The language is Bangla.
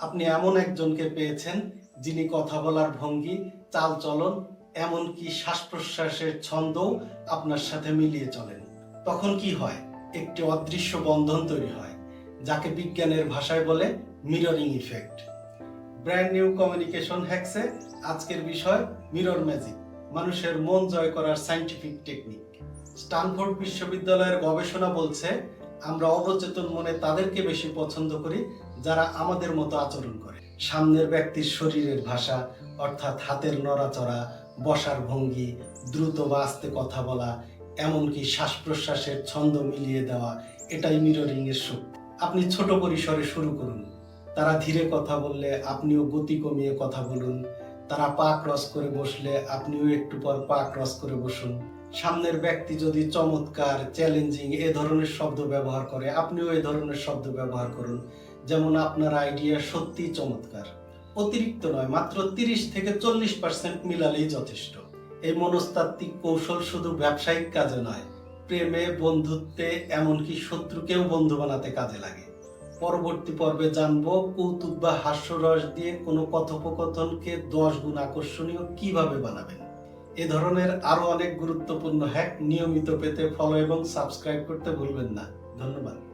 আপনি এমন একজনকে পেয়েছেন যিনি কথা বলার ভঙ্গি, চালচলন, এমনকি শ্বাস-প্রশ্বাসের ছন্দও আপনার সাথে মিলিয়ে চলেন। তখন কি হয়? একটি অদৃশ্য বন্ধন তৈরি হয়, যাকে বিজ্ঞানের ভাষায় বলে mirroring effect. Brand new communication হ্যাকসে আজকের বিষয় মিরর ম্যাজিক, মানুষের মন জয় করার সায়েন্টিফিক টেকনিক। স্টানফোর্ড বিশ্ববিদ্যালয়ের গবেষণা বলছে, আমরা অবচেতন মনে তাদেরকে বেশি পছন্দ করি যারা আমাদের মতো আচরণ করে। সামনের ব্যক্তির শরীরের ভাষা, অর্থাৎ হাতের নড়াচড়া, বসার ভঙ্গি, দ্রুত বা আস্তে কথা বলা, এমনকি শ্বাস প্রশ্বাসের ছন্দ মিলিয়ে দেওয়া, এটাই মিররিং এর শক্তি। আপনি ছোট পরিসরে শুরু করুন। তারা ধীরে কথা বললে আপনিও গতি কমিয়ে কথা বলুন। তারা পা ক্রস করে বসলে আপনিও একটু পর পা ক্রস করে বসুন। সামনের ব্যক্তি যদি চমৎকার, চ্যালেঞ্জিং এ ধরনের শব্দ ব্যবহার করে, আপনিও এ ধরনের শব্দ ব্যবহার করুন। যেমন আপনার আইডিয়া সত্যিই চমৎকার। অতিরিক্ত নয়, মাত্র 30 থেকে 40% মিলালেই যথেষ্ট। এই মনস্তাত্ত্বিক কৌশল শুধু ব্যবসায়িক কাজে নয়, প্রেমে, বন্ধুত্বে, এমনকি শত্রুকেও বন্ধু বানাতে কাজে লাগে। পরবর্তী পর্বে জানবো কৌতুক বা হাস্যরস দিয়ে কোনো কথোপকথনকে 10 গুণ আকর্ষণীয় কিভাবে বানাবেন। এ ধরনের আরো অনেক গুরুত্বপূর্ণ হ্যাক নিয়মিত পেতে ফলো এবং সাবস্ক্রাইব করতে ভুলবেন না। ধন্যবাদ।